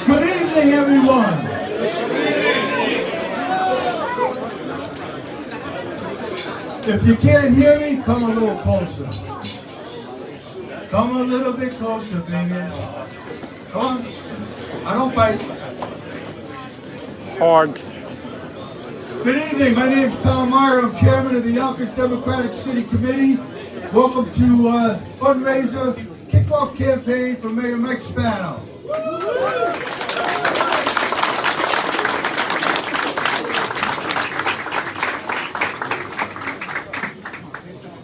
Good evening, everyone. If you can't hear me, come a little closer. Come a little bit closer, baby. Come on. I don't bite. Hard. Good evening. My name is Tom Meyer. I'm chairman of the Yonkers Democratic City Committee. Welcome to fundraiser kickoff campaign for Mayor Mike Spano.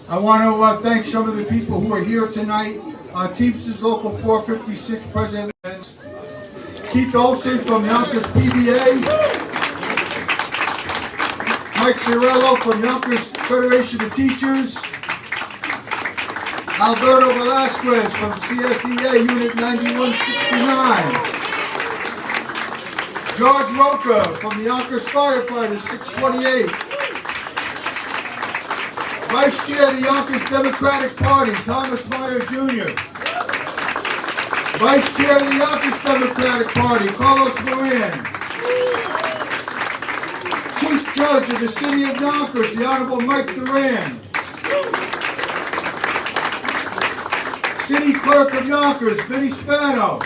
I want to thank some of the people who are here tonight. Teamsters Local 456 President Keith Olson from Yonkers PBA. Mike Ciarello from Yonkers Federation of Teachers. Alberto Velasquez from CSEA Unit 9169. George Roca from the Yonkers Firefighters 628. Vice Chair of the Yonkers Democratic Party, Thomas Meyer Jr. Vice Chair of the Yonkers Democratic Party, Carlos Moran. Chief Judge of the City of Yonkers, the Honorable Mike Duran. City Clerk of Yonkers, Vinnie Spano.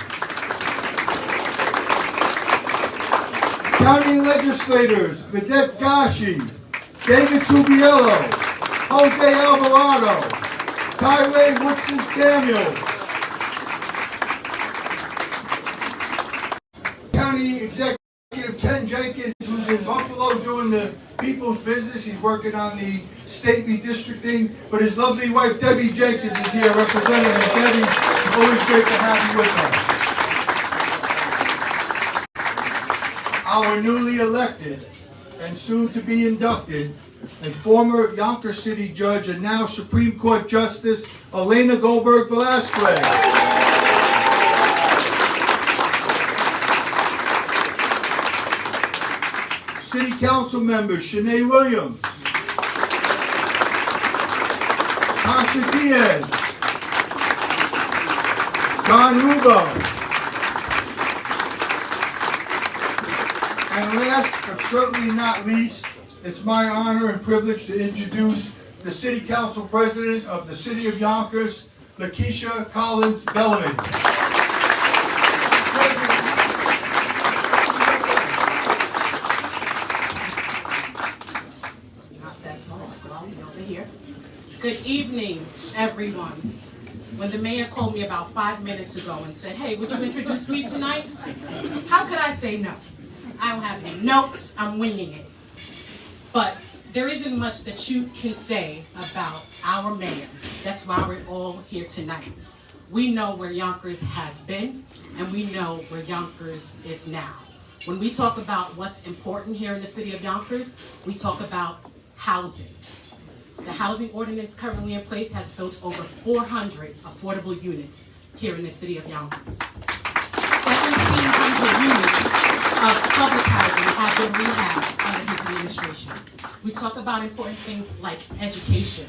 County Legislators, Vidette Gashi, David Tubiello, Jose Alvarado, Tyree Woodson Samuel. County Executive Ken Jenkins, who's in Buffalo doing the people's business. He's working on the state redistricting, but his lovely wife Debbie Jenkins is here representing him. Debbie, it's always great to have you with us. Our newly elected and soon to be inducted and former Yonkers City Judge and now Supreme Court Justice Elena Goldberg Velasquez. City Council members Shanae Williams, Tasha Diaz, John Rubo, and last but certainly not least, it's my honor and privilege to introduce the City Council President of the City of Yonkers, Lakeisha Collins Bellamy. Good evening, everyone. When the mayor called me about 5 minutes ago and said, hey, would you introduce me tonight? How could I say no? I don't have any notes, I'm winging it. But there isn't much that you can say about our mayor. That's why we're all here tonight. We know where Yonkers has been, and we know where Yonkers is now. When we talk about what's important here in the city of Yonkers, we talk about housing. The housing ordinance currently in place has built over 400 affordable units here in the city of Yonkers. 1,700 units of public housing have been rehabbed under his administration. We talk about important things like education.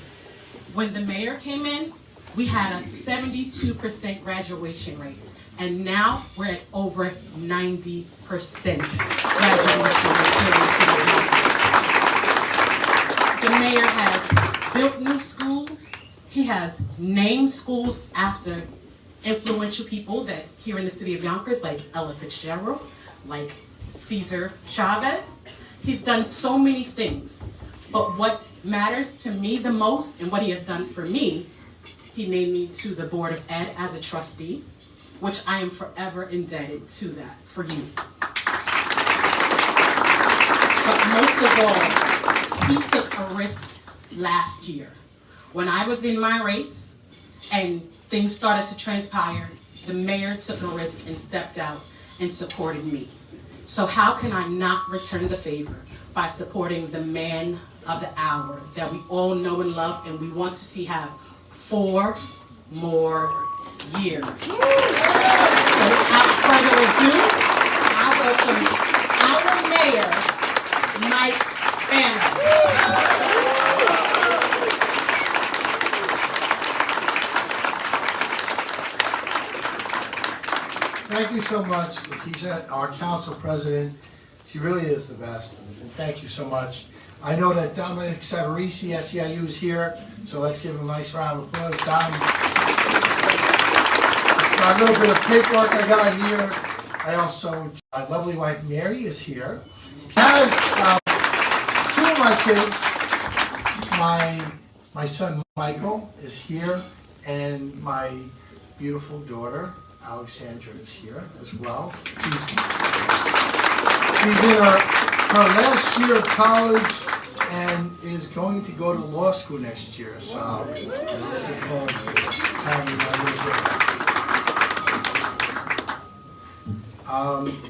When the mayor came in, we had a 72% graduation rate, and now we're at over 90% graduation rate here in the city of Yonkers. The mayor has built new schools. He has named schools after influential people that here in the city of Yonkers, like Ella Fitzgerald, like Cesar Chavez. He's done so many things. But what matters to me the most, and what he has done for me, he named me to the Board of Ed as a trustee, which I am forever indebted to that for you. But most of all, he took a risk last year. When I was in my race and things started to transpire, the mayor took a risk and stepped out and supported me. So how can I not return the favor by supporting the man of the hour that we all know and love and we want to see have 4 more years. So without further ado, I welcome our mayor, Mike Spano. Thank you so much, Lakeisha, our council president. She really is the best, and thank you so much. I know that Dominic Savarese, SEIU, is here, so let's give him a nice round of applause. Dom. Got a little bit of paperwork I got here. I also, my lovely wife Mary is here. Has two of my kids. My son Michael is here, and my beautiful daughter Alexandra is here as well. She's in her last year of college and is going to go to law school next year. So I'm looking forward to having my little girl.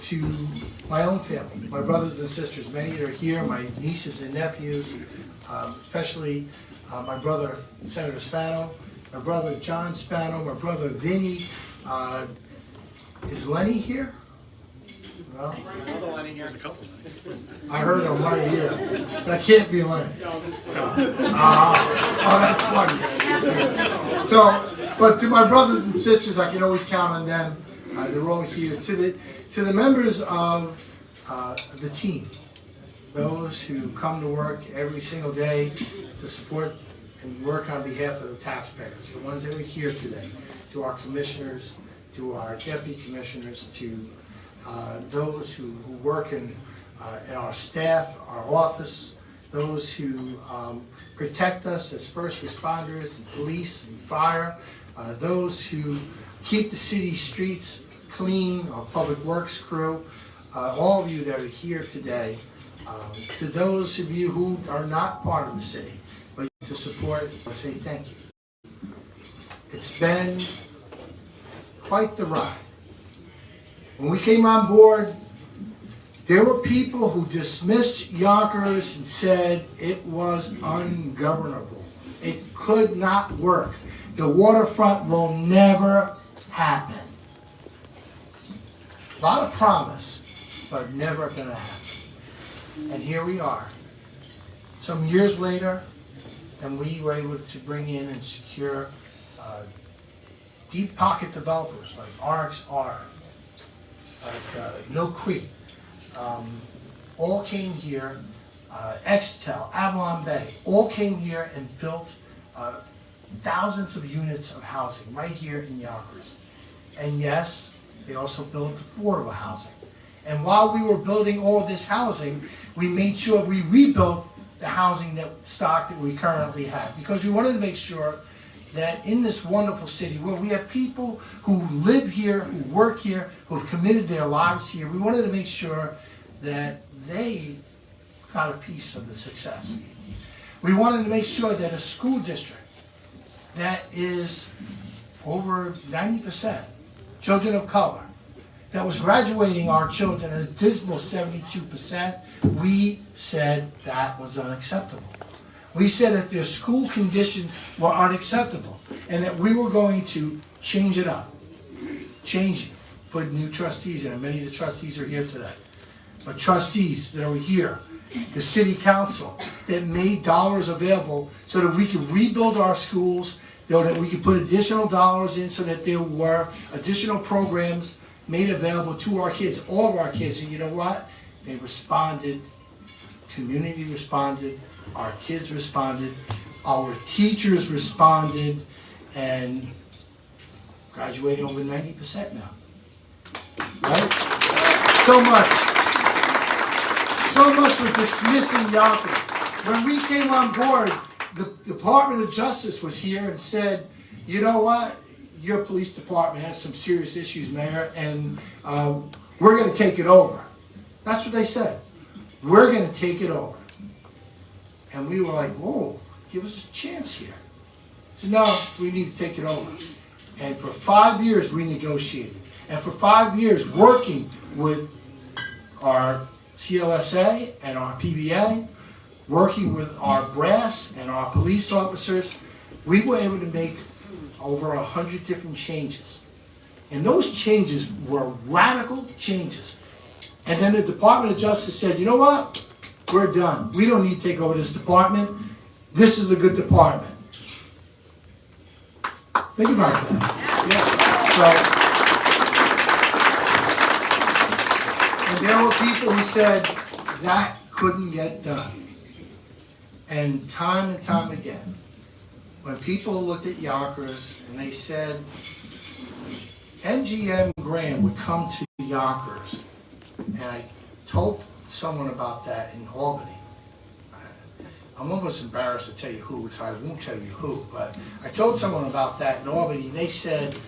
To my own family, my brothers and sisters, many are here, my nieces and nephews, especially my brother Senator Spano, my brother John Spano, my brother Vinny. Is Lenny here? No? There's a couple. I heard him right here. That can't be Lenny. Oh, that's funny. So, but to my brothers and sisters, I can always count on them. They're all here. To the members of the team, those who come to work every single day to support and work on behalf of the taxpayers, the ones that are here today, to our commissioners, to our deputy commissioners, to those who work in our staff, our office, those who protect us as first responders, and police and fire, those who keep the city streets clean, our public works crew, all of you that are here today, to those of you who are not part of the city, but to support, I say thank you. It's been quite the ride. When we came on board, there were people who dismissed Yonkers and said it was ungovernable. It could not work. The waterfront will never happen. A lot of promise, but never gonna happen. And here we are. Some years later, and we were able to bring in and secure deep pocket developers like RXR, like Mill Creek, all came here, Extel, Avalon Bay, all came here and built thousands of units of housing right here in Yonkers. And yes, they also built affordable housing. And while we were building all this housing, we made sure we rebuilt the housing stock that we currently have, because we wanted to make sure that in this wonderful city where we have people who live here, who work here, who have committed their lives here, we wanted to make sure that they got a piece of the success. We wanted to make sure that a school district that is over 90% children of color, that was graduating our children at a dismal 72%, we said that was unacceptable. We said that their school conditions were unacceptable and that we were going to change it up, change it, put new trustees in, and many of the trustees are here today. But trustees that are here, the city council, that made dollars available so that we could rebuild our schools, so that we could put additional dollars in so that there were additional programs made available to our kids, all of our kids. And you know what? They responded, community responded, our kids responded, our teachers responded, and graduating over 90% now. Right? So much for dismissing Yonkers. When we came on board, the Department of Justice was here and said, you know what? Your police department has some serious issues, Mayor, and we're going to take it over. That's what they said. We're going to take it over. And we were like, whoa, give us a chance here. So no, we need to take it over. And for 5 years, we negotiated. And for 5 years, working with our CLSA and our PBA, working with our brass and our police officers, we were able to make over 100 different changes. And those changes were radical changes. And then the Department of Justice said, you know what? We're done. We don't need to take over this department. This is a good department. Think about that. Yeah. said that couldn't get done. And time again, when people looked at Yonkers and they said, MGM Grand would come to Yonkers, and I told someone about that in Albany. I'm almost embarrassed to tell you who, so I won't tell you who, but I told someone about that in Albany, and they said,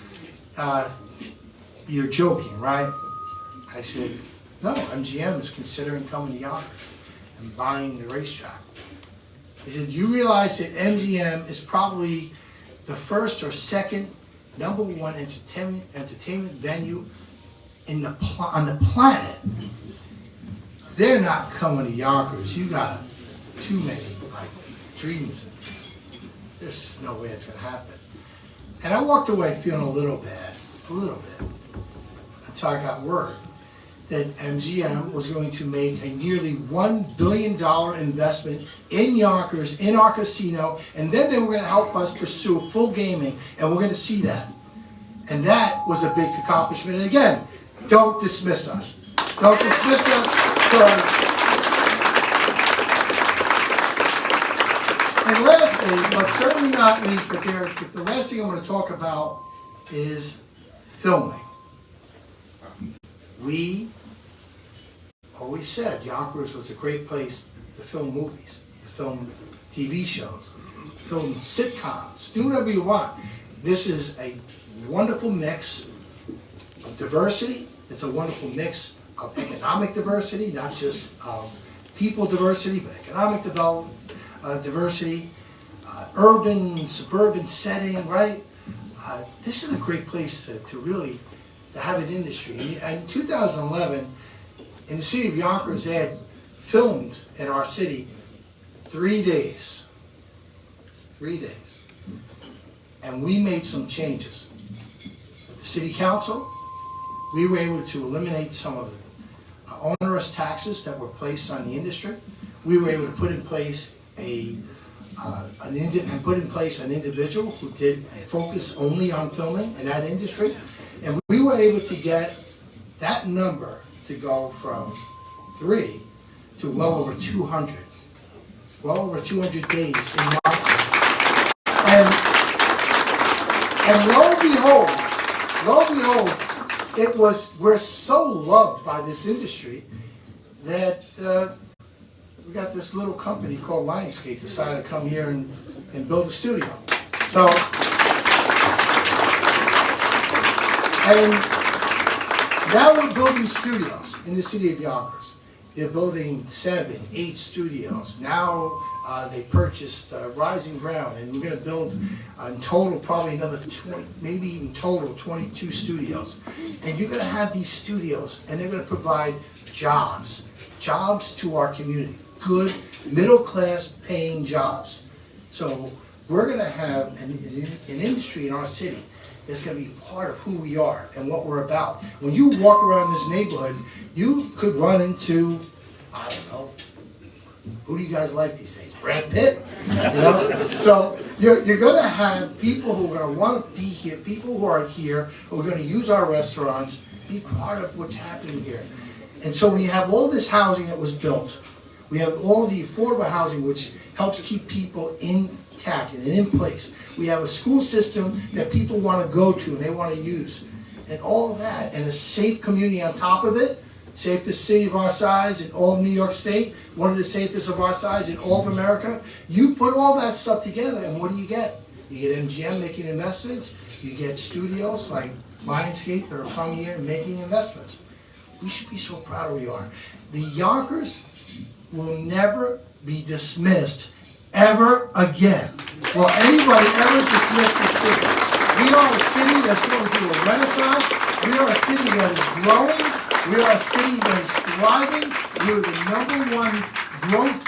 you're joking, right? I said, no, MGM is considering coming to Yonkers and buying the racetrack. He said, you realize that MGM is probably the first or second #1 entertainment venue on the planet. They're not coming to Yonkers. You got too many dreams. There's just no way it's gonna happen. And I walked away feeling a little bad, until I got word that MGM was going to make a nearly $1 billion investment in Yonkers, in our casino, and then they were going to help us pursue full gaming, and we're going to see that. And that was a big accomplishment. And again, don't dismiss us. Don't dismiss us, because... And lastly, but certainly not least, but the last thing I want to talk about is filming. We always said Yonkers was a great place to film movies, to film TV shows, film sitcoms, do whatever you want. This is a wonderful mix of diversity. It's a wonderful mix of economic diversity, not just people diversity, but economic development, diversity, urban, suburban setting, right? This is a great place to really have an industry. In 2011, in the city of Yonkers, they had filmed in our city 3 days. 3 days. And we made some changes. With the city council, we were able to eliminate some of the onerous taxes that were placed on the industry. We were able to put in place an individual who did focus only on filming in that industry. And we were able to get that number to go from 3 to well over 200. Well over 200 days in Yonkers. And lo and behold, we're so loved by this industry that we got this little company called Lionsgate decided to come here and build a studio. So, and now we're building studios in the city of Yonkers. They're building 7, 8 studios. Now they purchased Rising Ground, and we're going to build in total probably another 20, maybe in total 22 studios. And you're going to have these studios, and they're going to provide jobs to our community. Good, middle-class paying jobs. So we're going to have an industry in our city that's going to be part of who we are and what we're about. When you walk around this neighborhood, you could run into, I don't know, who do you guys like these days? Brad Pitt? You know? So you're going to have people who are going to want to be here, people who are here, who are going to use our restaurants, be part of what's happening here. And so we have all this housing that was built. We have all the affordable housing which helps keep people intact and in place. We have a school system that people want to go to and they want to use. And all of that, and a safe community on top of it, safest city of our size in all of New York State, one of the safest of our size in all of America. You put all that stuff together and what do you get? You get MGM making investments, you get studios like Lionsgate that are coming here and making investments. We should be so proud of who we are. The Yonkers will never be dismissed ever again. Will anybody ever dismiss the city? We are a city that's going through a renaissance. We are a city that is growing. We are a city that is thriving. We are the #1 growth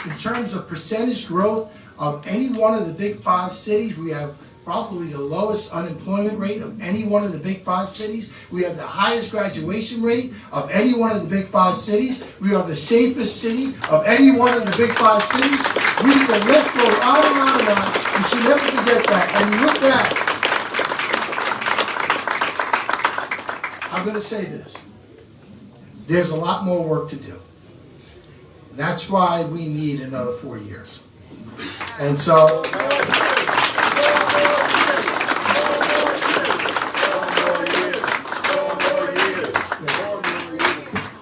in terms of percentage growth of any one of the big 5 cities. We have probably the lowest unemployment rate of any one of the big 5 cities. We have the highest graduation rate of any one of the big 5 cities. We are the safest city of any one of the big 5 cities. The list goes on and on and on. You should never forget that. And with that, I'm going to say this. There's a lot more work to do. And that's why we need another 4 years. And so,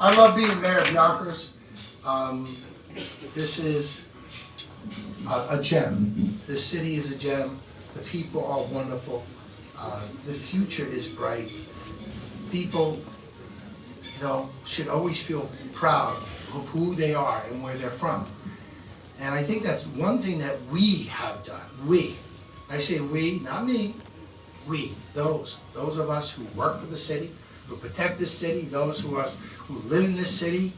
I love being mayor of Yonkers. This is a gem. This city is a gem. The people are wonderful. The future is bright. People, should always feel proud of who they are and where they're from. And I think that's one thing that we have done. We. I say we, not me. We. Those of us who work for the city, who protect this city, those of us who live in this city,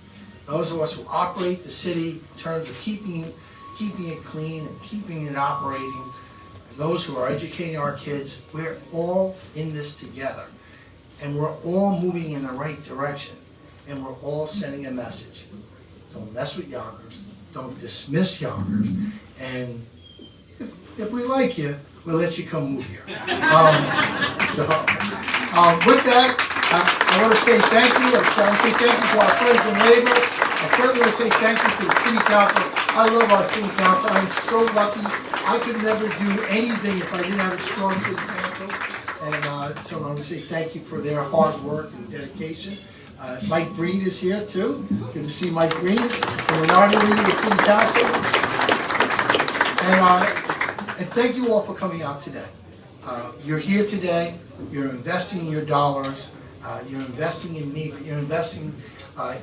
those of us who operate the city in terms of keeping it clean and keeping it operating, those who are educating our kids, we're all in this together. And we're all moving in the right direction. And we're all sending a message. Don't mess with Yonkers. Don't dismiss Yonkers. And if we like you, we'll let you come move here. With that, I want to say thank you. I want to say thank you to our friends in labor. I certainly want to say thank you to the City Council. I love our City Council. I'm so lucky. I could never do anything if I didn't have a strong City Council. And so I want to say thank you for their hard work and dedication. Mike Green is here too. Good to see Mike Green, the minority leader of the City Council. And thank you all for coming out today. You're here today. You're investing your dollars. You're investing in me, but you're investing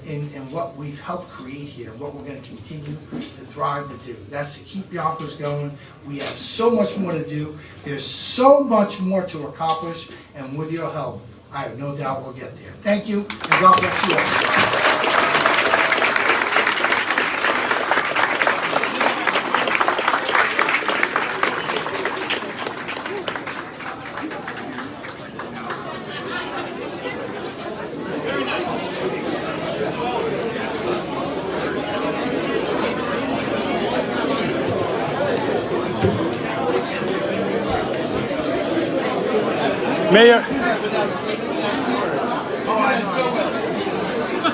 in what we've helped create here, what we're going to continue to thrive to do. That's to keep Yonkers going. We have so much more to do. There's so much more to accomplish, and with your help, I have no doubt we'll get there. Thank you, and God bless you all. Mayor,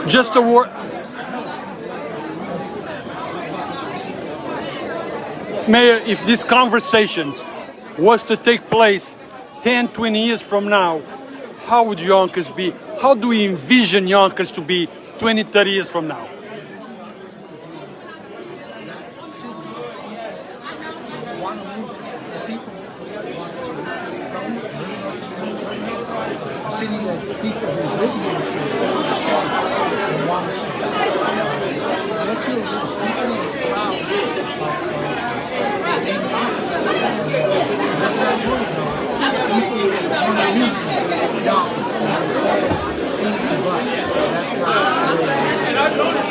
just a word. Mayor, if this conversation was to take place 10, 20 years from now, how would Yonkers be? How do we envision Yonkers to be 20, 30 years from now? A city that people who live here and want to see. That's really good. Speaking proud of being Yonkers. That's what I want to know. People want to use Yonkers and anything but. That's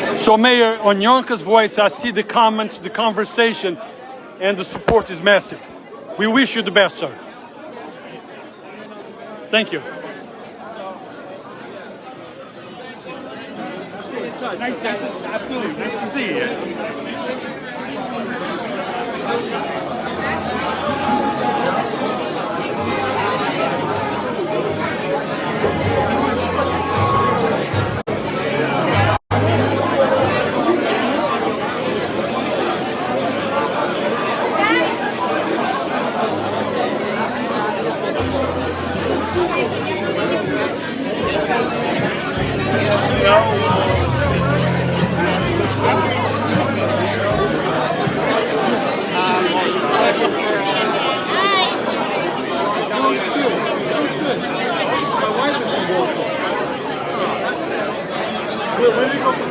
not. So, Mayor, on Yonkers Voice, I see the comments, the conversation, and the support is massive. We wish you the best, sir. Thank you. Absolutely. Nice to see you. Where did you go?